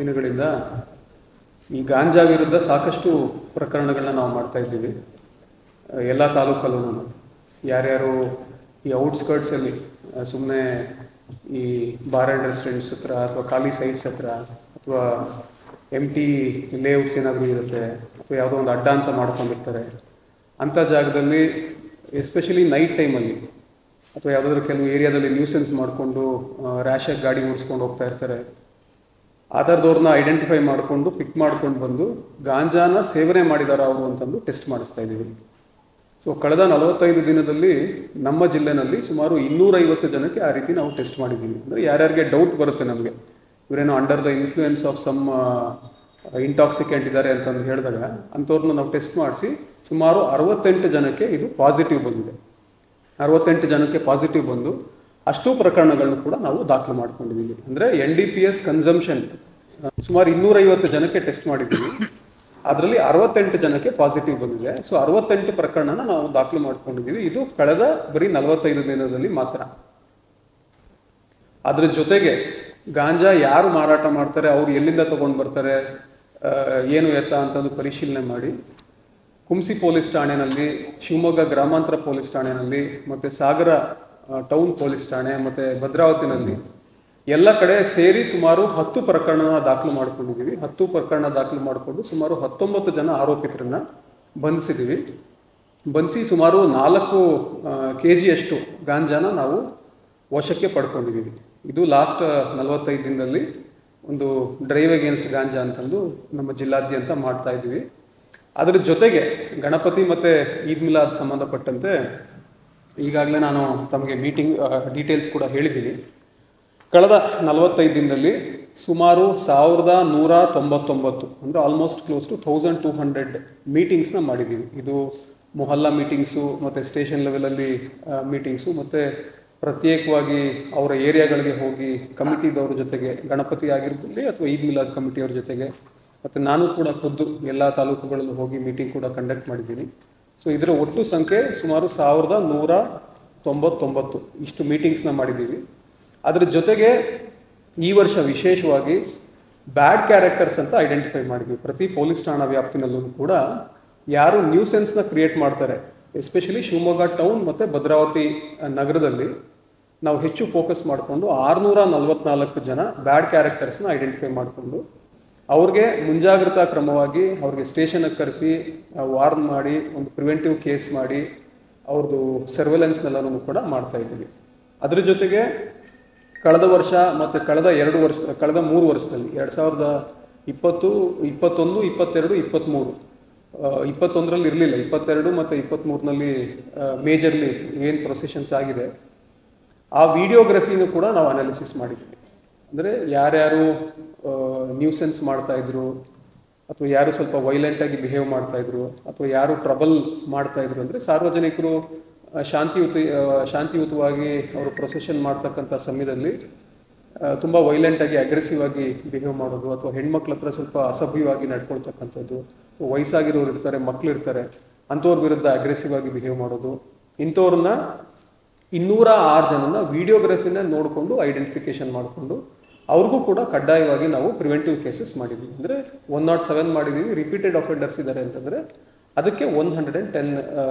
ದಿನಗಳಿಂದ ಈ ಗಾಂಜಾ ವಿರುದ್ಧ ಸಾಕಷ್ಟು ಪ್ರಕರಣಗಳನ್ನ ನಾವು ಮಾಡ್ತಾ ಇದ್ದೀವಿ. ಎಲ್ಲ ತಾಲೂಕಲ್ಲೂ ಯಾರ್ಯಾರು ಈ ಔಟ್ಸ್ಕರ್ಟ್ಸಲ್ಲಿ ಸುಮ್ಮನೆ ಈ ಬಾರ್ ಆ್ಯಂಡ್ ರೆಸ್ಟೋರೆಂಟ್ಸ್ ಹತ್ರ ಅಥವಾ ಖಾಲಿ ಸೈಟ್ಸ್ ಹತ್ರ ಅಥವಾ ಎಂಟಿ ಲೇಔಟ್ಸ್ ಏನಾದರೂ ಇರುತ್ತೆ ಅಥವಾ ಯಾವುದೋ ಒಂದು ಅಡ್ಡ ಅಂತ ಮಾಡ್ಕೊಂಡಿರ್ತಾರೆ, ಅಂಥ ಜಾಗದಲ್ಲಿ ಎಸ್ಪೆಷಲಿ ನೈಟ್ ಟೈಮಲ್ಲಿ ಅಥವಾ ಯಾವುದಾದ್ರೂ ಕೆಲವು ಏರಿಯಾದಲ್ಲಿ ನ್ಯೂಸೆನ್ಸ್ ಮಾಡಿಕೊಂಡು ರ್ಯಾಶಾಗಿ ಗಾಡಿ ಓಡಿಸ್ಕೊಂಡು ಹೋಗ್ತಾ ಇರ್ತಾರೆ. ಆ ಥರದವ್ರನ್ನ ಐಡೆಂಟಿಫೈ ಮಾಡಿಕೊಂಡು ಪಿಕ್ ಮಾಡ್ಕೊಂಡು ಬಂದು ಗಾಂಜಾನ ಸೇವನೆ ಮಾಡಿದಾರ ಅವರು ಅಂತಂದು ಟೆಸ್ಟ್ ಮಾಡಿಸ್ತಾ ಇದ್ದೀವಿ. ಸೊ ಕಳೆದ 45 ದಿನದಲ್ಲಿ ನಮ್ಮ ಜಿಲ್ಲೆನಲ್ಲಿ ಸುಮಾರು 250 ಜನಕ್ಕೆ ಆ ರೀತಿ ನಾವು ಟೆಸ್ಟ್ ಮಾಡಿದ್ದೀವಿ. ಅಂದರೆ ಯಾರ್ಯಾರಿಗೆ ಡೌಟ್ ಬರುತ್ತೆ ನಮಗೆ ಇವರೇನೋ under the influence of some intoxicant ಇದ್ದಾರೆ ಅಂತಂದು ಹೇಳಿದಾಗ ಅಂಥವ್ರನ್ನ ನಾವು ಟೆಸ್ಟ್ ಮಾಡಿಸಿ ಸುಮಾರು 68 ಜನಕ್ಕೆ ಇದು ಪಾಸಿಟಿವ್ ಬಂದಿದೆ. 68 ಜನಕ್ಕೆ ಪಾಸಿಟಿವ್ ಬಂದು ಅಷ್ಟು ಪ್ರಕರಣಗಳನ್ನು ಕೂಡ ನಾವು ದಾಖಲು ಮಾಡ್ಕೊಂಡಿದ್ದೀವಿ. ಅಂದರೆ NDPS ಕನ್ಸಂಪ್ಷನ್ ಸುಮಾರು 250 ಜನಕ್ಕೆ ಟೆಸ್ಟ್ ಮಾಡಿದ್ದೀವಿ, ಅದರಲ್ಲಿ 68 ಜನಕ್ಕೆ ಪಾಸಿಟಿವ್ ಬಂದಿದೆ. ಸೊ 68 ಪ್ರಕರಣನ ನಾವು ದಾಖಲು ಮಾಡ್ಕೊಂಡಿದ್ದೀವಿ. ಇದು ಕಳೆದ ಬರೀ 45 ದಿನದಲ್ಲಿ ಮಾತ್ರ. ಅದ್ರ ಜೊತೆಗೆ ಗಾಂಜಾ ಯಾರು ಮಾರಾಟ ಮಾಡ್ತಾರೆ, ಅವ್ರು ಎಲ್ಲಿಂದ ತಗೊಂಡು ಬರ್ತಾರೆ, ಏನು ಎತ್ತ ಅಂತಂದು ಪರಿಶೀಲನೆ ಮಾಡಿ ಕುಂಸಿ ಪೊಲೀಸ್ ಠಾಣೆಯಲ್ಲಿ, ಶಿವಮೊಗ್ಗ ಗ್ರಾಮಾಂತರ ಪೊಲೀಸ್ ಠಾಣೆಯಲ್ಲಿ ಮತ್ತು ಸಾಗರ ಟೌನ್ ಪೊಲೀಸ್ ಠಾಣೆ ಮತ್ತು ಭದ್ರಾವತಿನಲ್ಲಿ ಎಲ್ಲ ಕಡೆ ಸೇರಿ ಸುಮಾರು 10 ಪ್ರಕರಣ ದಾಖಲು ಮಾಡ್ಕೊಂಡಿದ್ದೀವಿ. 10 ಪ್ರಕರಣ ದಾಖಲು ಮಾಡಿಕೊಂಡು ಸುಮಾರು 19 ಜನ ಆರೋಪಿತರನ್ನ ಬಂಧಿಸಿದ್ದೀವಿ. ಬಂಧಿಸಿ ಸುಮಾರು 4 kg ಗಾಂಜಾನ ನಾವು ವಶಕ್ಕೆ ಪಡ್ಕೊಂಡಿದ್ದೀವಿ. ಇದು ಲಾಸ್ಟ್ 45 ದಿನದಲ್ಲಿ ಒಂದು ಡ್ರೈವ್ ಅಗೇನ್ಸ್ಟ್ ಗಾಂಜಾ ಅಂತಂದು ನಮ್ಮ ಜಿಲ್ಲಾದ್ಯಂತ ಮಾಡ್ತಾ ಇದ್ದೀವಿ. ಅದರ ಜೊತೆಗೆ ಗಣಪತಿ ಮತ್ತು ಈದ್ ಮಿಲಾದ್ ಸಂಬಂಧಪಟ್ಟಂತೆ ಈಗಾಗಲೇ ನಾನು ತಮಗೆ ಡೀಟೇಲ್ಸ್ ಕೂಡ ಹೇಳಿದ್ದೀನಿ. ಕಳೆದ 45 ದಿನದಲ್ಲಿ ಸುಮಾರು 1199 ಅಂದರೆ ಆಲ್ಮೋಸ್ಟ್ ಕ್ಲೋಸ್ ಟು 1200 ಮೀಟಿಂಗ್ಸ್ನ ಮಾಡಿದ್ದೀವಿ. ಇದು ಮೊಹಲ್ಲಾ ಮೀಟಿಂಗ್ಸು ಮತ್ತು ಸ್ಟೇಷನ್ ಲೆವೆಲಲ್ಲಿ ಮೀಟಿಂಗ್ಸು ಮತ್ತು ಪ್ರತ್ಯೇಕವಾಗಿ ಅವರ ಏರಿಯಾಗಳಿಗೆ ಹೋಗಿ ಕಮಿಟಿದವ್ರ ಜೊತೆಗೆ, ಗಣಪತಿ ಆಗಿರ್ಬೋದು ಅಥವಾ ಈದ್ ಮಿಲಾದ್ ಕಮಿಟಿಯವ್ರ ಜೊತೆಗೆ, ಮತ್ತು ನಾನು ಕೂಡ ಖುದ್ದು ಎಲ್ಲ ತಾಲೂಕುಗಳಲ್ಲೂ ಹೋಗಿ ಮೀಟಿಂಗ್ ಕೂಡ ಕಂಡಕ್ಟ್ ಮಾಡಿದ್ದೀನಿ. ಸೊ ಇದರ ಒಟ್ಟು ಸಂಖ್ಯೆ ಸುಮಾರು 1199 ಇಷ್ಟು ಮೀಟಿಂಗ್ಸ್ನ ಮಾಡಿದ್ದೀವಿ. ಅದರ ಜೊತೆಗೆ ಈ ವರ್ಷ ವಿಶೇಷವಾಗಿ ಬ್ಯಾಡ್ ಕ್ಯಾರೆಕ್ಟರ್ಸ್ ಅಂತ ಐಡೆಂಟಿಫೈ ಮಾಡಿದ್ವಿ. ಪ್ರತಿ ಪೊಲೀಸ್ ಠಾಣಾ ವ್ಯಾಪ್ತಿನಲ್ಲೂ ಕೂಡ ಯಾರು ನ್ಯೂಸೆನ್ಸ್ನ ಕ್ರಿಯೇಟ್ ಮಾಡ್ತಾರೆ, ಎಸ್ಪೆಷಲಿ ಶಿವಮೊಗ್ಗ ಟೌನ್ ಮತ್ತು ಭದ್ರಾವತಿ ನಗರದಲ್ಲಿ ನಾವು ಹೆಚ್ಚು ಫೋಕಸ್ ಮಾಡಿಕೊಂಡು 644 ಜನ ಬ್ಯಾಡ್ ಕ್ಯಾರೆಕ್ಟರ್ಸ್ನ ಐಡೆಂಟಿಫೈ ಮಾಡಿಕೊಂಡು ಅವ್ರಿಗೆ ಮುಂಜಾಗ್ರತಾ ಕ್ರಮವಾಗಿ ಅವ್ರಿಗೆ ಸ್ಟೇಷನ್ಗೆ ಕರೆಸಿ ವಾರ್ನ್ ಮಾಡಿ ಒಂದು ಪ್ರಿವೆಂಟಿವ್ ಕೇಸ್ ಮಾಡಿ ಅವ್ರದ್ದು ಸರ್ವೆಲೆನ್ಸ್ನೆಲ್ಲನೂ ಕೂಡ ಮಾಡ್ತಾ ಇದ್ದೀವಿ. ಅದರ ಜೊತೆಗೆ ಕಳೆದ ವರ್ಷ ಮತ್ತು ಕಳೆದ 3 ವರ್ಷದಲ್ಲಿ 2020, 21, 22, 23 21ರಲ್ಲಿ ಇರಲಿಲ್ಲ, 22 ಮತ್ತು 23ನಲ್ಲಿ ಮೇಜರ್ಲಿ ಏನು ಪ್ರೊಸೆಷನ್ಸ್ ಆಗಿದೆ ಆ ವಿಡಿಯೋಗ್ರಫಿನೂ ಕೂಡ ನಾವು ಅನಾಲಿಸಿಸ್ ಮಾಡಿದ್ವಿ. ಅಂದರೆ ಯಾರ್ಯಾರು ನ್ಯೂಸೆನ್ಸ್ ಮಾಡ್ತಾಯಿದ್ರು ಅಥವಾ ಯಾರು ಸ್ವಲ್ಪ ವೈಲೆಂಟಾಗಿ ಬಿಹೇವ್ ಮಾಡ್ತಾಯಿದ್ರು ಅಥವಾ ಯಾರು ಟ್ರಬಲ್ ಮಾಡ್ತಾಯಿದ್ರು, ಅಂದರೆ ಸಾರ್ವಜನಿಕರು ಶಾಂತಿಯುತವಾಗಿ ಅವರು ಪ್ರೊಸೆಷನ್ ಮಾಡ್ತಕ್ಕಂಥ ಸಮಯದಲ್ಲಿ ತುಂಬ ವೈಲೆಂಟಾಗಿ ಅಗ್ರೆಸಿವ್ ಆಗಿ ಬಿಹೇವ್ ಮಾಡೋದು ಅಥವಾ ಹೆಣ್ಮಕ್ಳ ಹತ್ರ ಸ್ವಲ್ಪ ಅಸಭ್ಯವಾಗಿ ನಡ್ಕೊಳ್ತಕ್ಕಂಥದ್ದು, ವಯಸ್ಸಾಗಿರೋರು ಇರ್ತಾರೆ, ಮಕ್ಕಳಿರ್ತಾರೆ, ಅಂಥವ್ರ ವಿರುದ್ಧ ಅಗ್ರೆಸಿವ್ ಆಗಿ ಬಿಹೇವ್ ಮಾಡೋದು, ಇಂಥವ್ರನ್ನ 206 ಜನನ ವಿಡಿಯೋಗ್ರಫಿನ ನೋಡಿಕೊಂಡು ಐಡೆಂಟಿಫಿಕೇಶನ್ ಮಾಡಿಕೊಂಡು ಅವ್ರಿಗೂ ಕೂಡ ಕಡ್ಡಾಯವಾಗಿ ನಾವು ಪ್ರಿವೆಂಟಿವ್ ಕೇಸಸ್ ಮಾಡಿದ್ವಿ. ಅಂದರೆ 107 ಮಾಡಿದ್ದೀವಿ. ರಿಪೀಟೆಡ್ ಅಫೆಂಡರ್ಸ್ ಇದ್ದಾರೆ ಅಂತಂದರೆ ಅದಕ್ಕೆ 110,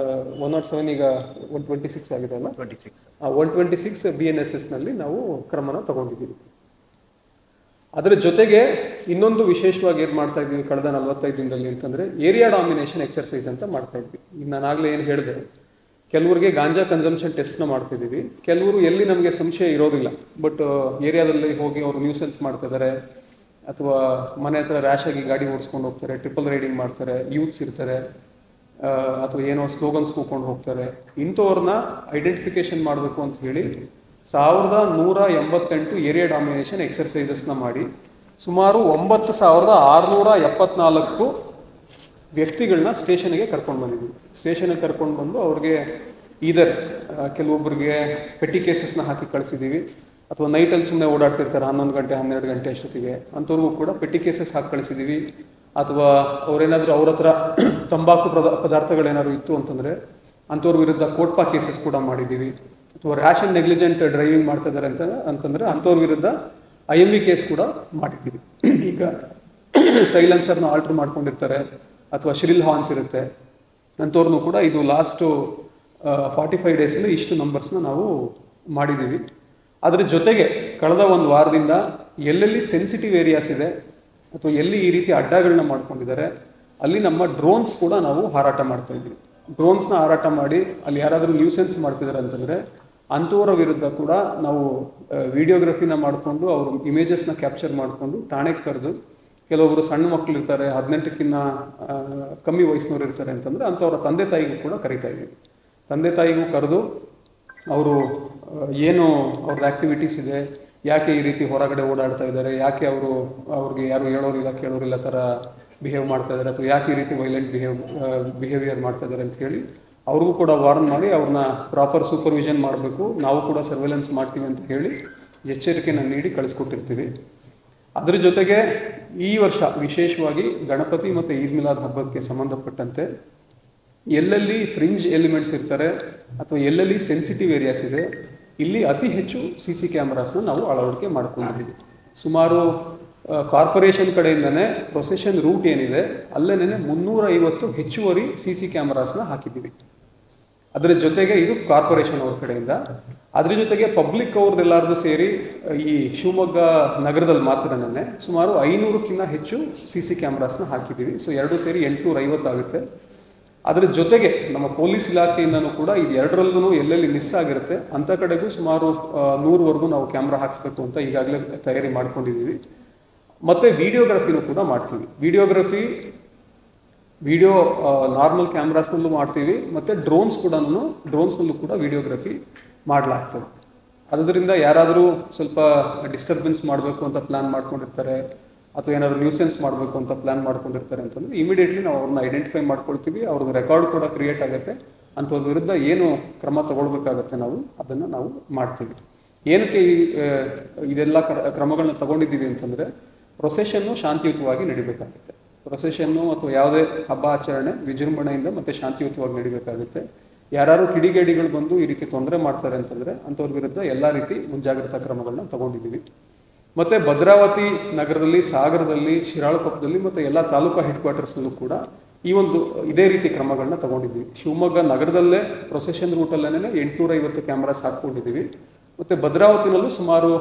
107 ಈಗ 126 ಆಗಿದೆ ಅಲ್ಲ, 126 BNSSನಲ್ಲಿ ನಾವು ಕ್ರಮನ ತಗೊಂಡಿದ್ದೀವಿ. ಅದರ ಜೊತೆಗೆ ಇನ್ನೊಂದು ವಿಶೇಷವಾಗಿ ಏನು ಮಾಡ್ತಾ ಇದ್ದೀವಿ ಕಳೆದ 45 ದಿನದಲ್ಲಿ ಅಂತಂದರೆ ಏರಿಯಾ ಡಾಮಿನೇಷನ್ ಎಕ್ಸರ್ಸೈಸ್ ಅಂತ ಮಾಡ್ತಾ ಇದ್ವಿ. ಈಗ ನಾನಾಗಲೇ ಏನು ಹೇಳಿದೆ, ಕೆಲವರಿಗೆ ಗಾಂಜಾ ಕನ್ಸಂಪ್ಷನ್ ಟೆಸ್ಟ್ನ ಮಾಡ್ತಿದ್ದೀವಿ, ಕೆಲವರು ಎಲ್ಲಿ ನಮಗೆ ಸಂಶಯ ಇರೋದಿಲ್ಲ ಬಟ್ ಏರಿಯಾದಲ್ಲಿ ಹೋಗಿ ಅವರು ನ್ಯೂಸೆನ್ಸ್ ಮಾಡ್ತಿದ್ದಾರೆ ಅಥವಾ ಮನೆ ಹತ್ರ ರ್ಯಾಶಾಗಿ ಗಾಡಿ ಓಡಿಸ್ಕೊಂಡು ಹೋಗ್ತಾರೆ, ಟ್ರಿಪಲ್ ರೈಡಿಂಗ್ ಮಾಡ್ತಾರೆ, ಯೂತ್ಸ್ ಇರ್ತಾರೆ ಅಥವಾ ಏನೋ ಸ್ಲೋಗನ್ಸ್ ಕೂತ್ಕೊಂಡು ಹೋಗ್ತಾರೆ, ಇಂಥವ್ರನ್ನ ಐಡೆಂಟಿಫಿಕೇಶನ್ ಮಾಡಬೇಕು ಅಂತ ಹೇಳಿ 1188 ಏರಿಯಾ ಡಾಮಿನೇಷನ್ ಎಕ್ಸರ್ಸೈಸಸ್ನ ಮಾಡಿ ಸುಮಾರು 9674 ವ್ಯಕ್ತಿಗಳನ್ನ ಸ್ಟೇಷನ್ಗೆ ಕರ್ಕೊಂಡು ಬಂದಿದ್ವಿ. ಸ್ಟೇಷನ್ಗೆ ಕರ್ಕೊಂಡು ಬಂದು ಅವ್ರಿಗೆ ಕೆಲವೊಬ್ಬರಿಗೆ ಪೆಟ್ಟಿ ಕೇಸಸ್ನ ಹಾಕಿ ಕಳಿಸಿದ್ದೀವಿ ಅಥವಾ ನೈಟಲ್ಲಿ ಸುಮ್ಮನೆ ಓಡಾಡ್ತಿರ್ತಾರೆ 11 ಗಂಟೆ 12 ಗಂಟೆ ಅಷ್ಟೊತ್ತಿಗೆ, ಅಂಥವ್ರಿಗೂ ಕೂಡ ಪೆಟ್ಟಿ ಕೇಸಸ್ ಹಾಕಿ ಕಳಿಸಿದ್ದೀವಿ. ಅಥವಾ ಅವರೇನಾದರೂ ಅವ್ರ ಹತ್ರ ತಂಬಾಕು ಪದಾರ್ಥಗಳೇನಾದ್ರು ಇತ್ತು ಅಂತಂದರೆ ಅಂಥವ್ರ ವಿರುದ್ಧ ಕೋಟ್ಪಾ ಕೇಸಸ್ ಕೂಡ ಮಾಡಿದ್ದೀವಿ. ಅಥವಾ ರ್ಯಾಶ್ ಆ್ಯಂಡ್ ನೆಗ್ಲಿಜೆಂಟ್ ಡ್ರೈವಿಂಗ್ ಮಾಡ್ತಾ ಇದ್ದಾರೆ ಅಂತಂದರೆ ಅಂಥವ್ರ ವಿರುದ್ಧ IMV ಕೇಸ್ ಕೂಡ ಮಾಡಿದ್ದೀವಿ. ಈಗ ಸೈಲೆನ್ಸರ್ನ ಆಲ್ಟ್ರ್ ಮಾಡ್ಕೊಂಡಿರ್ತಾರೆ ಅಥವಾ ಶ್ರಿಲ್ ಹಾರ್ನ್ಸ್ ಇರುತ್ತೆ ಅಂಥವ್ರನ್ನೂ ಕೂಡ ಇದು ಲಾಸ್ಟು 45 ಡೇಸಲ್ಲಿ ಇಷ್ಟು ನಂಬರ್ಸ್ನ ನಾವು ಮಾಡಿದ್ದೀವಿ. ಅದರ ಜೊತೆಗೆ ಕಳೆದ ಒಂದು ವಾರದಿಂದ ಎಲ್ಲೆಲ್ಲಿ ಸೆನ್ಸಿಟಿವ್ ಏರಿಯಾಸ್ ಇದೆ ಅಥವಾ ಎಲ್ಲಿ ಈ ರೀತಿ ಅಡ್ಡಗಳನ್ನ ಮಾಡ್ಕೊಂಡಿದ್ದಾರೆ ಅಲ್ಲಿ ನಮ್ಮ ಡ್ರೋನ್ಸ್ ಕೂಡ ನಾವು ಹಾರಾಟ ಮಾಡ್ತಾ ಇದ್ದೀವಿ. ಡ್ರೋನ್ಸ್ನ ಹಾರಾಟ ಮಾಡಿ ಅಲ್ಲಿ ಯಾರಾದರೂ ನ್ಯೂಸೆನ್ಸ್ ಮಾಡ್ತಿದ್ದಾರೆ ಅಂತಂದರೆ ಅಂಥವರ ವಿರುದ್ಧ ಕೂಡ ನಾವು ವಿಡಿಯೋಗ್ರಫಿನ ಮಾಡಿಕೊಂಡು ಅವರು ಇಮೇಜಸ್ನ ಕ್ಯಾಪ್ಚರ್ ಮಾಡಿಕೊಂಡು ಠಾಣೆಗೆ ಕರೆದು, ಕೆಲವೊಬ್ಬರು ಸಣ್ಣ ಮಕ್ಕಳು ಇರ್ತಾರೆ, 18ಕ್ಕಿಂತ ಕಮ್ಮಿ ವಯಸ್ಸಿನವ್ರು ಇರ್ತಾರೆ ಅಂತಂದರೆ ಅಂಥವ್ರ ತಂದೆ ತಾಯಿಗೂ ಕೂಡ ಕರಿತಾ ಇದ್ದೀವಿ. ತಂದೆ ತಾಯಿಗೂ ಕರೆದು ಅವರು ಏನು ಅವ್ರದ್ದು ಆ್ಯಕ್ಟಿವಿಟೀಸ್ ಇದೆ, ಯಾಕೆ ಈ ರೀತಿ ಹೊರಗಡೆ ಓಡಾಡ್ತಾ ಇದ್ದಾರೆ, ಯಾಕೆ ಅವ್ರಿಗೆ ಯಾರು ಹೇಳೋರಿಲ್ಲ ಕೇಳೋರಿಲ್ಲ ಥರ ಬಿಹೇವ್ ಮಾಡ್ತಾ ಇದ್ದಾರೆ, ಅಥವಾ ಯಾಕೆ ಈ ರೀತಿ ವೈಲೆಂಟ್ ಬಿಹೇವಿಯರ್ ಮಾಡ್ತಾ ಇದ್ದಾರೆ ಅಂತ ಹೇಳಿ ಅವ್ರಿಗೂ ಕೂಡ ವಾರ್ನ್ ಮಾಡಿ ಅವ್ರನ್ನ ಪ್ರಾಪರ್ ಸೂಪರ್ವಿಷನ್ ಮಾಡಬೇಕು, ನಾವು ಕೂಡ ಸರ್ವೆಲೆನ್ಸ್ ಮಾಡ್ತೀವಿ ಅಂತ ಹೇಳಿ ಎಚ್ಚರಿಕೆಯನ್ನು ನೀಡಿ ಕಳಿಸ್ಕೊಟ್ಟಿರ್ತೀವಿ. ಅದರ ಜೊತೆಗೆ ಈ ವರ್ಷ ವಿಶೇಷವಾಗಿ ಗಣಪತಿ ಮತ್ತು ಈದ್ ಮಿಲಾದ್ ಹಬ್ಬಕ್ಕೆ ಸಂಬಂಧಪಟ್ಟಂತೆ ಎಲ್ಲೆಲ್ಲಿ ಫ್ರಿಂಜ್ ಎಲಿಮೆಂಟ್ಸ್ ಇರ್ತಾರೆ ಅಥವಾ ಎಲ್ಲೆಲ್ಲಿ ಸೆನ್ಸಿಟಿವ್ ಏರಿಯಾಸ್ ಇದೆ ಇಲ್ಲಿ ಅತಿ ಹೆಚ್ಚು CC ಕ್ಯಾಮ್ರಾಸ್ನ ನಾವು ಅಳವಡಿಕೆ ಮಾಡ್ಕೊಂಡಿದ್ದೀವಿ. ಸುಮಾರು ಕಾರ್ಪೊರೇಷನ್ ಕಡೆಯಿಂದನೇ ಪ್ರೊಸೆಷನ್ ರೂಟ್ ಏನಿದೆ ಅಲ್ಲೇನೆ 350 ಹೆಚ್ಚುವರಿ CC ಕ್ಯಾಮ್ರಾಸ್ನ ಹಾಕಿದ್ದೀವಿ. ಅದರ ಜೊತೆಗೆ ಇದು ಕಾರ್ಪೊರೇಷನ್ ಅವ್ರ ಕಡೆಯಿಂದ. ಅದ್ರ ಜೊತೆಗೆ ಪಬ್ಲಿಕ್ ಅವ್ರದ್ದೆಲ್ಲಾರ್ದು ಸೇರಿ ಈ ಶಿವಮೊಗ್ಗ ನಗರದಲ್ಲಿ ಮಾತ್ರನೇ ಸುಮಾರು 500ಕ್ಕಿಂತ ಹೆಚ್ಚು CC ಕ್ಯಾಮ್ರಾಸ್ನ ಹಾಕಿದ್ದೀವಿ. ಸೊ ಎರಡೂ ಸೇರಿ 850 ಆಗುತ್ತೆ. ಅದರ ಜೊತೆಗೆ ನಮ್ಮ ಪೊಲೀಸ್ ಇಲಾಖೆಯಿಂದನೂ ಕೂಡ ಇದು ಎರಡರಲ್ಲೂ ಎಲ್ಲೆಲ್ಲಿ ಮಿಸ್ ಆಗಿರುತ್ತೆ ಅಂಥ ಕಡೆಗೂ ಸುಮಾರು 100ವರೆಗೂ ನಾವು ಕ್ಯಾಮ್ರಾ ಹಾಕಿಸ್ಬೇಕು ಅಂತ ಈಗಾಗಲೇ ತಯಾರಿ ಮಾಡ್ಕೊಂಡಿದ್ದೀವಿ. ಮತ್ತು ವಿಡಿಯೋಗ್ರಫಿನೂ ಕೂಡ ಮಾಡ್ತೀವಿ. ವಿಡಿಯೋ ನಾರ್ಮಲ್ ಕ್ಯಾಮ್ರಾಸ್ನಲ್ಲೂ ಮಾಡ್ತೀವಿ ಮತ್ತು ಡ್ರೋನ್ಸ್ನಲ್ಲೂ ಕೂಡ ವಿಡಿಯೋಗ್ರಫಿ ಮಾಡಲಾಗ್ತದೆ. ಅದರಿಂದ ಯಾರಾದರೂ ಸ್ವಲ್ಪ ಡಿಸ್ಟರ್ಬೆನ್ಸ್ ಮಾಡಬೇಕು ಅಂತ ಪ್ಲ್ಯಾನ್ ಮಾಡ್ಕೊಂಡಿರ್ತಾರೆ ಅಥವಾ ಏನಾದರೂ ನ್ಯೂಸೆನ್ಸ್ ಮಾಡಬೇಕು ಅಂತ ಪ್ಲ್ಯಾನ್ ಮಾಡ್ಕೊಂಡಿರ್ತಾರೆ ಅಂತಂದರೆ ಇಮಿಡಿಯೇಟ್ಲಿ ನಾವು ಅವ್ರನ್ನ ಐಡೆಂಟಿಫೈ ಮಾಡ್ಕೊಳ್ತೀವಿ. ಅವ್ರದ್ದು ರೆಕಾರ್ಡ್ ಕೂಡ ಕ್ರಿಯೇಟ್ ಆಗುತ್ತೆ. ಅಂಥವ್ರ ವಿರುದ್ಧ ಏನು ಕ್ರಮ ತಗೊಳ್ಬೇಕಾಗತ್ತೆ ಅದನ್ನು ನಾವು ಮಾಡ್ತೀವಿ. ಏನಕ್ಕೆ ಇದೆಲ್ಲ ಕ್ರಮಗಳನ್ನ ತಗೊಂಡಿದ್ದೀವಿ ಅಂತಂದರೆ ಪ್ರೊಸೆಷನ್ನು ಶಾಂತಿಯುತವಾಗಿ ನಡಿಬೇಕಾಗುತ್ತೆ. ಪ್ರೊಸೆಷನ್ನು ಅಥವಾ ಯಾವುದೇ ಹಬ್ಬ ಆಚರಣೆ ವಿಜೃಂಭಣೆಯಿಂದ ಮತ್ತು ಶಾಂತಿಯುತವಾಗಿ ನಡಿಬೇಕಾಗುತ್ತೆ. ಯಾರು ಕಿಡಿಗೇಡಿಗಳು ಬಂದು ಈ ರೀತಿ ತೊಂದರೆ ಮಾಡ್ತಾರೆ ಅಂತಂದರೆ ಅಂಥವ್ರ ವಿರುದ್ಧ ಎಲ್ಲ ರೀತಿ ಮುಂಜಾಗ್ರತಾ ಕ್ರಮಗಳನ್ನ ತಗೊಂಡಿದ್ದೀವಿ. ಮತ್ತು ಭದ್ರಾವತಿ ನಗರದಲ್ಲಿ, ಸಾಗರದಲ್ಲಿ, ಶಿರಾಳಕೊಪ್ಪದಲ್ಲಿ ಮತ್ತು ಎಲ್ಲ ತಾಲೂಕಾ ಹೆಡ್ ಕ್ವಾರ್ಟರ್ಸ್ನಲ್ಲೂ ಕೂಡ ಇದೇ ರೀತಿ ಕ್ರಮಗಳನ್ನ ತಗೊಂಡಿದ್ದೀವಿ. ಶಿವಮೊಗ್ಗ ನಗರದಲ್ಲೇ ಪ್ರೊಸೆಷನ್ ರೂಟಲ್ಲೇ 850 ಕ್ಯಾಮ್ರಾಸ್ ಹಾಕ್ಕೊಂಡಿದ್ದೀವಿ. ಮತ್ತು ಭದ್ರಾವತಿನಲ್ಲೂ ಸುಮಾರು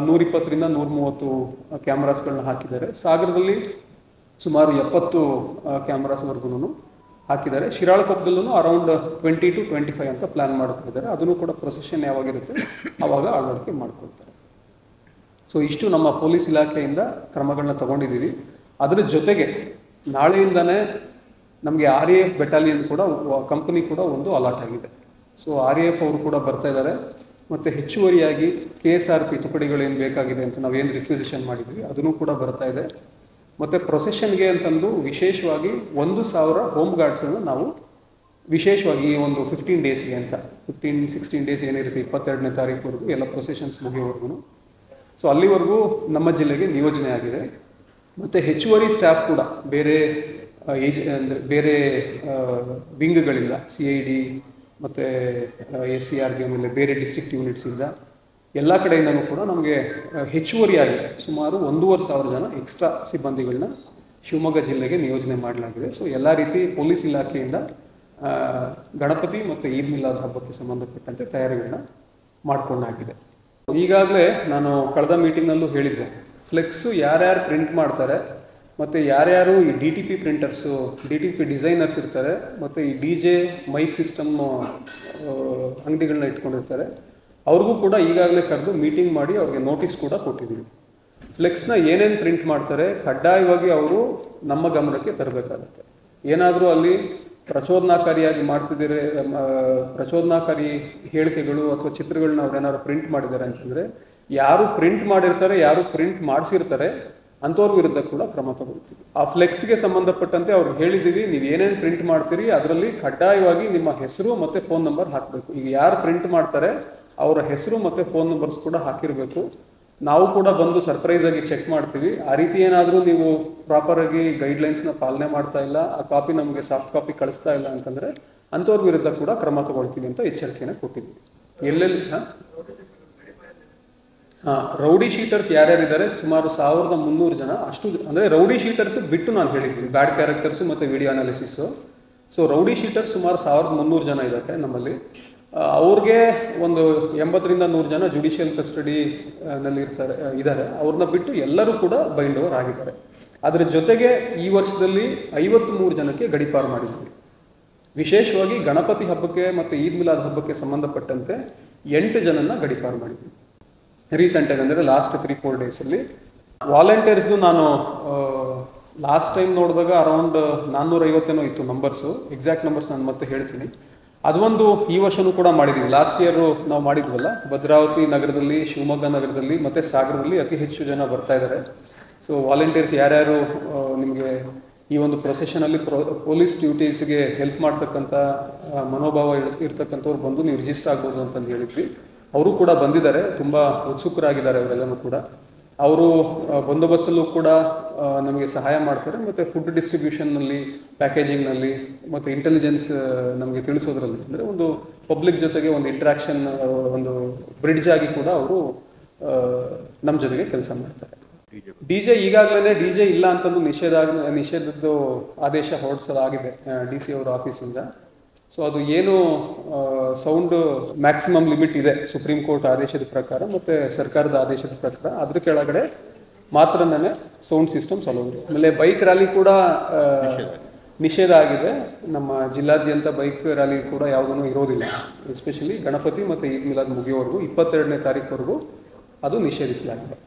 120ರಿಂದ 130 ಕ್ಯಾಮ್ರಾಸ್ಗಳನ್ನ ಹಾಕಿದ್ದಾರೆ. ಸಾಗರದಲ್ಲಿ ಸುಮಾರು 70 ಕ್ಯಾಮ್ರಾಸ್ವರೆಗೂ ಹಾಕಿದ್ದಾರೆ. ಶಿರಾಳಕೊಪ್ಪದಲ್ಲೂ ಅರೌಂಡ್ 20 to 25 ಅಂತ ಪ್ಲ್ಯಾನ್ ಮಾಡ್ಕೊಂಡಿದ್ದಾರೆ. ಅದನ್ನು ಕೂಡ ಪ್ರೊಸೆಷನ್ ಯಾವಾಗಿರುತ್ತೆ ಆವಾಗ ಅಳವಡಿಕೆ ಮಾಡ್ಕೊಳ್ತಾರೆ. ಸೊ ಇಷ್ಟು ನಮ್ಮ ಪೊಲೀಸ್ ಇಲಾಖೆಯಿಂದ ಕ್ರಮಗಳನ್ನ ತಗೊಂಡಿದ್ದೀವಿ. ಅದರ ಜೊತೆಗೆ ನಾಳೆಯಿಂದನೇ ನಮಗೆ RAF ಬೆಟಾಲಿಯನ್ ಕೂಡ ಕಂಪನಿ ಕೂಡ ಒಂದು ಅಲಾಟ್ ಆಗಿದೆ. ಸೊ RAF ಅವರು ಕೂಡ ಬರ್ತಾ ಇದ್ದಾರೆ. ಮತ್ತು ಹೆಚ್ಚುವರಿಯಾಗಿ KSRP ತುಕಡಿಗಳೇನು ಬೇಕಾಗಿದೆ ಅಂತ ನಾವೇನು ರಿಕ್ವಿಸಿಷನ್ ಮಾಡಿದ್ವಿ ಅದನ್ನು ಕೂಡ ಬರ್ತಾ ಇದೆ. ಮತ್ತು ಪ್ರೊಸೆಷನ್ಗೆ ಅಂತಂದು ವಿಶೇಷವಾಗಿ 1000 ಹೋಮ್ ಗಾರ್ಡ್ಸನ್ನು ನಾವು ವಿಶೇಷವಾಗಿ ಈ ಒಂದು 15 ಡೇಸ್ಗೆ ಅಂತ 15-16 ಡೇಸ್ ಏನಿರುತ್ತೆ 22ನೇ ತಾರೀಕುವರೆಗೂ ಎಲ್ಲ ಪ್ರೊಸೆಷನ್ಸ್ ಮುಗಿಯೋವರೆಗೂ. ಸೊ ಅಲ್ಲಿವರೆಗೂ ನಮ್ಮ ಜಿಲ್ಲೆಗೆ ನಿಯೋಜನೆ ಆಗಿದೆ. ಮತ್ತು ಹೆಚ್ಚುವರಿ ಸ್ಟಾಫ್ ಕೂಡ ಬೇರೆ ಬೇರೆ ವಿಂಗ್ಗಳಿಂದ CID ಮತ್ತು SCRB ಆಮೇಲೆ ಬೇರೆ ಡಿಸ್ಟ್ರಿಕ್ಟ್ ಯೂನಿಟ್ಸಿಂದ ಎಲ್ಲ ಕಡೆಯಿಂದನೂ ಕೂಡ ನಮಗೆ ಹೆಚ್ಚುವರಿಯಾಗಿ ಸುಮಾರು 1500 ಜನ ಎಕ್ಸ್ಟ್ರಾ ಸಿಬ್ಬಂದಿಗಳನ್ನ ಶಿವಮೊಗ್ಗ ಜಿಲ್ಲೆಗೆ ನಿಯೋಜನೆ ಮಾಡಲಾಗಿದೆ. ಸೊ ಎಲ್ಲ ರೀತಿ ಪೊಲೀಸ್ ಇಲಾಖೆಯಿಂದ ಗಣಪತಿ ಮತ್ತು ಈದ್ ಮಿಲಾದ್ ಹಬ್ಬಕ್ಕೆ ಸಂಬಂಧಪಟ್ಟಂತೆ ತಯಾರಿಗಳನ್ನ ಮಾಡಿಕೊಂಡಾಗಿದೆ. ಈಗಾಗಲೇ ನಾನು ಕಳೆದ ಮೀಟಿಂಗ್ನಲ್ಲೂ ಹೇಳಿದ್ದೆ, ಫ್ಲೆಕ್ಸು ಯಾರ್ಯಾರು ಪ್ರಿಂಟ್ ಮಾಡ್ತಾರೆ ಮತ್ತು ಯಾರ್ಯಾರು ಈ DTP ಪ್ರಿಂಟರ್ಸು, DTP ಡಿಸೈನರ್ಸ್ ಇರ್ತಾರೆ ಮತ್ತು ಈ DJ ಮೈಕ್ ಸಿಸ್ಟಮ್ ಅಂಗಡಿಗಳನ್ನ ಇಟ್ಕೊಂಡಿರ್ತಾರೆ ಅವ್ರಿಗೂ ಕೂಡ ಈಗಾಗಲೇ ಕರೆದು ಮೀಟಿಂಗ್ ಮಾಡಿ ಅವ್ರಿಗೆ ನೋಟಿಸ್ ಕೂಡ ಕೊಟ್ಟಿದ್ದೀವಿ. ಫ್ಲೆಕ್ಸ್ನ ಏನೇನು ಪ್ರಿಂಟ್ ಮಾಡ್ತಾರೆ ಕಡ್ಡಾಯವಾಗಿ ಅವರು ನಮ್ಮ ಗಮನಕ್ಕೆ ತರಬೇಕಾಗತ್ತೆ. ಏನಾದರೂ ಅಲ್ಲಿ ಪ್ರಚೋದನಾಕಾರಿಯಾಗಿ ಮಾಡ್ತಿದ್ದೀರಿ, ಪ್ರಚೋದನಾಕಾರಿ ಹೇಳಿಕೆಗಳು ಅಥವಾ ಚಿತ್ರಗಳನ್ನ ಅವ್ರೇನಾದ್ರು ಪ್ರಿಂಟ್ ಮಾಡಿದ್ದಾರೆ ಅಂತಂದರೆ ಯಾರು ಪ್ರಿಂಟ್ ಮಾಡಿರ್ತಾರೆ, ಯಾರು ಪ್ರಿಂಟ್ ಮಾಡಿಸಿರ್ತಾರೆ ಅಂಥವ್ರ ವಿರುದ್ಧ ಕೂಡ ಕ್ರಮ ತಗೊಳ್ತೀವಿ. ಆ ಫ್ಲೆಕ್ಸ್ಗೆ ಸಂಬಂಧಪಟ್ಟಂತೆ ಅವ್ರಿಗೆ ಹೇಳಿದ್ದೀವಿ, ನೀವು ಏನೇನು ಪ್ರಿಂಟ್ ಮಾಡ್ತೀರಿ ಅದರಲ್ಲಿ ಕಡ್ಡಾಯವಾಗಿ ನಿಮ್ಮ ಹೆಸರು ಮತ್ತು ಫೋನ್ ನಂಬರ್ ಹಾಕಬೇಕು. ಈಗ ಯಾರು ಪ್ರಿಂಟ್ ಮಾಡ್ತಾರೆ ಅವರ ಹೆಸರು ಮತ್ತು ಫೋನ್ ನಂಬರ್ಸ್ ಕೂಡ ಹಾಕಿರಬೇಕು. ನಾವು ಕೂಡ ಬಂದು ಸರ್ಪ್ರೈಸ್ ಆಗಿ ಚೆಕ್ ಮಾಡ್ತೀವಿ. ಆ ರೀತಿ ಏನಾದರೂ ನೀವು ಪ್ರಾಪರಾಗಿ ಗೈಡ್ಲೈನ್ಸ್ನ ಪಾಲನೆ ಮಾಡ್ತಾ ಇಲ್ಲ, ಆ ಕಾಪಿ ನಮಗೆ ಸಾಫ್ಟ್ ಕಾಪಿ ಕಳಿಸ್ತಾ ಇಲ್ಲ ಅಂತಂದರೆ ಅಂಥವ್ರ ವಿರುದ್ಧ ಕೂಡ ಕ್ರಮ ತಗೊಳ್ತೀವಿ ಅಂತ ಎಚ್ಚರಿಕೆಯನ್ನು ಕೊಟ್ಟಿದ್ದೀವಿ. ಎಲ್ಲೆಲ್ಲಿ ರೌಡಿ ಶೀಟರ್ಸ್ ಯಾರ್ಯಾರಿದ್ದಾರೆ ಸುಮಾರು 1300 ಜನ. ಅಷ್ಟು ಅಂದರೆ ರೌಡಿ ಶೀಟರ್ಸ್ ಬಿಟ್ಟು ನಾನು ಹೇಳಿದ್ದೀನಿ, ಬ್ಯಾಡ್ ಕ್ಯಾರೆಕ್ಟರ್ಸು ಮತ್ತು video analysis. So rowdy sheeters ಸುಮಾರು 1300 ಜನ ಇದ್ದಾರೆ ನಮ್ಮಲ್ಲಿ. ಅವ್ರಿಗೆ ಒಂದು 80ರಿಂದ 100 ಜನ ಜುಡಿಷಿಯಲ್ ಕಸ್ಟಡಿ ನಲ್ಲಿ ಇದ್ದಾರೆ. ಅವ್ರನ್ನ ಬಿಟ್ಟು ಎಲ್ಲರೂ ಕೂಡ ಬೈಂಡ್ ಓವರ್ ಆಗಿದ್ದಾರೆ. ಅದರ ಜೊತೆಗೆ ಈ ವರ್ಷದಲ್ಲಿ 53 ಜನಕ್ಕೆ ಗಡೀಪಾರು ಮಾಡಿದ್ವಿ. ವಿಶೇಷವಾಗಿ ಗಣಪತಿ ಹಬ್ಬಕ್ಕೆ ಮತ್ತು ಈದ್ ಮಿಲಾದ್ ಹಬ್ಬಕ್ಕೆ ಸಂಬಂಧಪಟ್ಟಂತೆ 8 ಜನನ್ನ ಗಡೀಪಾರು ಮಾಡಿದ್ವಿ ರೀಸೆಂಟಾಗಿ, ಅಂದರೆ ಲಾಸ್ಟ್ 3-4 ಡೇಸಲ್ಲಿ. ವಾಲಂಟಿಯರ್ಸ್ದು ನಾನು ಲಾಸ್ಟ್ ಟೈಮ್ ನೋಡಿದಾಗ ಅರೌಂಡ್ 450 ಇತ್ತು ನಂಬರ್ಸು. ಎಕ್ಸಾಕ್ಟ್ ನಂಬರ್ಸ್ ನಾನು ಮತ್ತೆ ಹೇಳ್ತೀನಿ. ಅದೊಂದು ಈ ವರ್ಷನೂ ಕೂಡ ಮಾಡಿದ್ದೀವಿ. ಲಾಸ್ಟ್ ಇಯರು ನಾವು ಮಾಡಿದ್ವಲ್ಲ, ಭದ್ರಾವತಿ ನಗರದಲ್ಲಿ, ಶಿವಮೊಗ್ಗ ನಗರದಲ್ಲಿ ಮತ್ತು ಸಾಗರದಲ್ಲಿ ಅತಿ ಹೆಚ್ಚು ಜನ ಬರ್ತಾ ಇದ್ದಾರೆ. ಸೊ ವಾಲಂಟಿಯರ್ಸ್ ಯಾರ್ಯಾರು ನಿಮಗೆ ಈ ಒಂದು ಪ್ರೊಸೆಷನಲ್ಲಿ ಪೊಲೀಸ್ ಡ್ಯೂಟೀಸ್ಗೆ ಹೆಲ್ಪ್ ಮಾಡ್ತಕ್ಕಂಥ ಮನೋಭಾವ ಇರ್ತಕ್ಕಂಥವ್ರು ಬಂದು ನೀವು ರಿಜಿಸ್ಟರ್ ಆಗ್ಬೋದು ಅಂತಂದು ಹೇಳಿದ್ವಿ. ಅವರು ಕೂಡ ಬಂದಿದ್ದಾರೆ, ತುಂಬ ಉತ್ಸುಕರಾಗಿದ್ದಾರೆ ಅವರೆಲ್ಲನೂ ಕೂಡ. ಅವರು ಬಂದೋಬಸ್ತಲ್ಲೂ ಕೂಡ ನಮಗೆ ಸಹಾಯ ಮಾಡ್ತಾರೆ, ಮತ್ತು ಫುಡ್ ಡಿಸ್ಟ್ರಿಬ್ಯೂಷನ್ನಲ್ಲಿ, ಪ್ಯಾಕೇಜಿಂಗ್ನಲ್ಲಿ ಮತ್ತು ಇಂಟೆಲಿಜೆನ್ಸ್ ನಮಗೆ ತಿಳಿಸೋದ್ರಲ್ಲಿ, ಅಂದರೆ ಒಂದು ಪಬ್ಲಿಕ್ ಜೊತೆಗೆ ಒಂದು ಇಂಟ್ರಾಕ್ಷನ್, ಒಂದು ಬ್ರಿಡ್ಜ್ ಆಗಿ ಕೂಡ ಅವರು ನಮ್ಮ ಜೊತೆಗೆ ಕೆಲಸ ಮಾಡ್ತಾರೆ. DJ ಈಗಾಗಲೇ DJ ಇಲ್ಲ ಅಂತಂದು ನಿಷೇಧದ ಆದೇಶ ಹೊರಡಿಸಲಾಗಿದೆ DC ಅವರ ಆಫೀಸಿಂದ. ಸೊ ಅದು ಏನು ಸೌಂಡ್ ಮ್ಯಾಕ್ಸಿಮಮ್ ಲಿಮಿಟ್ ಇದೆ ಸುಪ್ರೀಂ ಕೋರ್ಟ್ ಆದೇಶದ ಪ್ರಕಾರ ಮತ್ತು ಸರ್ಕಾರದ ಆದೇಶದ ಪ್ರಕಾರ, ಅದ್ರ ಕೆಳಗಡೆ ಮಾತ್ರನೇ ಸೌಂಡ್ ಸಿಸ್ಟಮ್ಸ್ ಅಲೌಡ್. ಆಮೇಲೆ ಬೈಕ್ ರ್ಯಾಲಿ ಕೂಡ ನಿಷೇಧ ಆಗಿದೆ. ನಮ್ಮ ಜಿಲ್ಲಾದ್ಯಂತ ಬೈಕ್ ರ್ಯಾಲಿ ಕೂಡ ಯಾವುದೂ ಇರೋದಿಲ್ಲ. ಎಸ್ಪೆಷಲಿ ಗಣಪತಿ ಮತ್ತು ಈದ್ ಮಿಲಾದ್ ಮುಗಿಯೋವರೆಗೂ 22ನೇ ತಾರೀಕುವರೆಗೂ ಅದು ನಿಷೇಧಿಸಲಾಗಿದೆ.